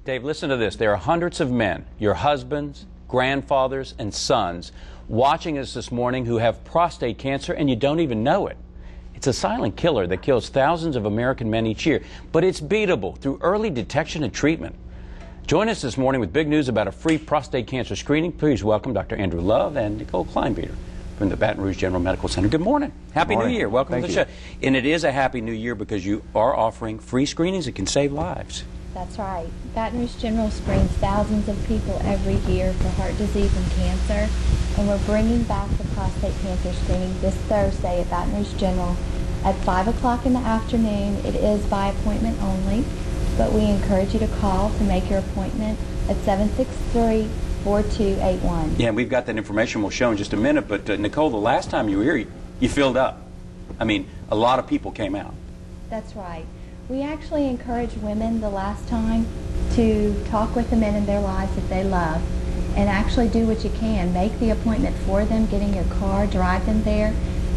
Dave, listen to this. There are hundreds of men, your husbands, grandfathers, and sons, watching us this morning who have prostate cancer and you don't even know it. It's a silent killer that kills thousands of American men each year, but it's beatable through early detection and treatment. Join us this morning with big news about a free prostate cancer screening. Please welcome Dr. Andrew Love and Nicole Kleinbeater from the Baton Rouge General Medical Center. Good morning. Happy New Year. Welcome to the show. And it is a happy new year because you are offering free screenings that can save lives. That's right. Baton Rouge General screens thousands of people every year for heart disease and cancer, and we're bringing back the prostate cancer screening this Thursday at Baton Rouge General at 5 o'clock in the afternoon. It is by appointment only, but we encourage you to call to make your appointment at 763-4281. Yeah, and we've got that information we'll show in just a minute, but Nicole, the last time you were here, you filled up. I mean, a lot of people came out. That's right. We actually encouraged women the last time to talk with the men in their lives that they love and actually do what you can. Make the appointment for them, get in your car, drive them there.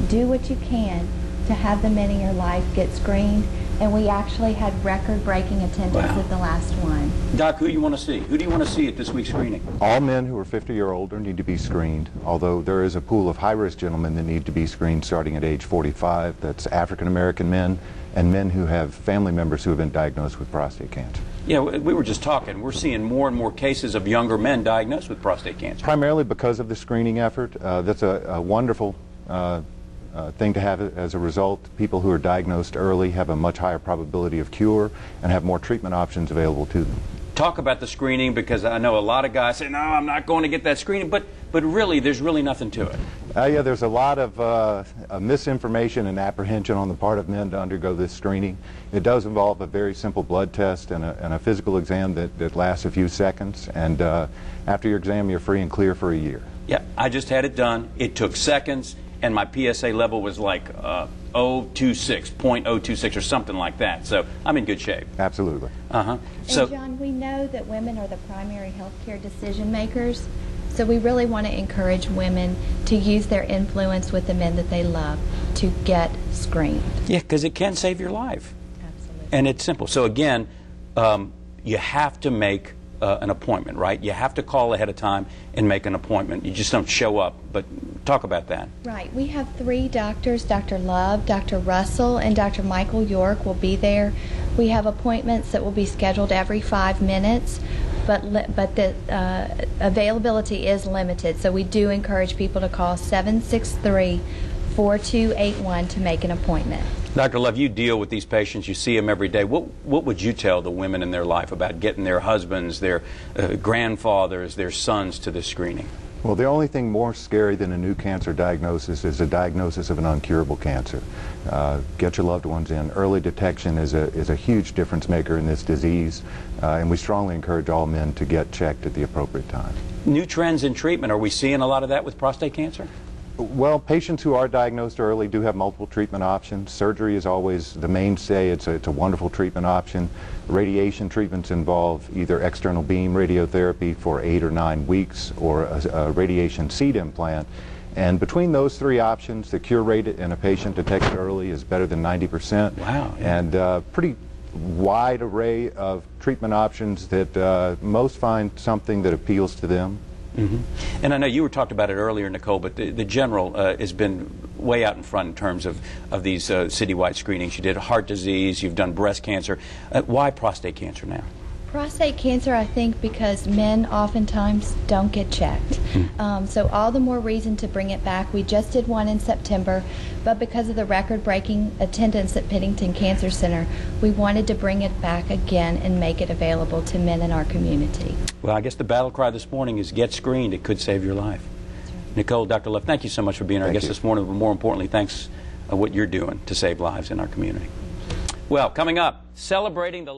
Do what you can to have the men in your life get screened. And we actually had record-breaking attendance at the last one. Doc, who do you want to see? Who do you want to see at this week's screening? All men who are 50 or older need to be screened, although there is a pool of high-risk gentlemen that need to be screened starting at age 45. That's African-American men and men who have family members who have been diagnosed with prostate cancer. Yeah, we were just talking. We're seeing more and more cases of younger men diagnosed with prostate cancer. Primarily because of the screening effort. That's a wonderful thing to have. As a result, people who are diagnosed early have a much higher probability of cure and have more treatment options available to them. Talk about the screening, because I know a lot of guys say, no, I'm not going to get that screening, but really, there's really nothing to it. Yeah, there's a lot of misinformation and apprehension on the part of men to undergo this screening. It does involve a very simple blood test and a physical exam that lasts a few seconds, and after your exam, you're free and clear for a year. Yeah, I just had it done. It took seconds, and my PSA level was like 0.026 or something like that. So I'm in good shape. Absolutely. And John, we know that women are the primary healthcare decision makers, so we really want to encourage women to use their influence with the men that they love to get screened. Yeah, because it can save your life. Absolutely. And it's simple. So again, you have to make an appointment, right? You have to call ahead of time and make an appointment. You just don't show up. But talk about that. Right. We have 3 doctors, Dr. Love, Dr. Russell, and Dr. Michael York will be there. We have appointments that will be scheduled every 5 minutes, but the availability is limited. So we do encourage people to call 763-4281 to make an appointment. Dr. Love, you deal with these patients. You see them every day. What would you tell the women in their life about getting their husbands, their grandfathers, their sons to this screening? Well, the only thing more scary than a new cancer diagnosis is a diagnosis of an uncurable cancer. Get your loved ones in. Early detection is a huge difference maker in this disease, and we strongly encourage all men to get checked at the appropriate time. New trends in treatment. Are we seeing a lot of that with prostate cancer? Well, patients who are diagnosed early do have multiple treatment options. Surgery is always the mainstay. It's a wonderful treatment option. Radiation treatments involve either external beam radiotherapy for 8 or 9 weeks or a radiation seed implant. And between those 3 options, the cure rate in a patient detected early is better than 90%. Wow. And pretty wide array of treatment options that most find something that appeals to them. Mm-hmm. And I know you were talking about it earlier, Nicole, but the General has been way out in front in terms of these citywide screenings. You did heart disease, you've done breast cancer. Why prostate cancer now? Prostate cancer, I think, because men oftentimes don't get checked. So all the more reason to bring it back. We just did one in September, but because of the record-breaking attendance at Pennington Cancer Center, we wanted to bring it back again and make it available to men in our community. Well, I guess the battle cry this morning is get screened. It could save your life. That's right. Nicole, Dr. Love, thank you so much for being our guest this morning, but more importantly, thanks what you're doing to save lives in our community. Well, coming up, celebrating the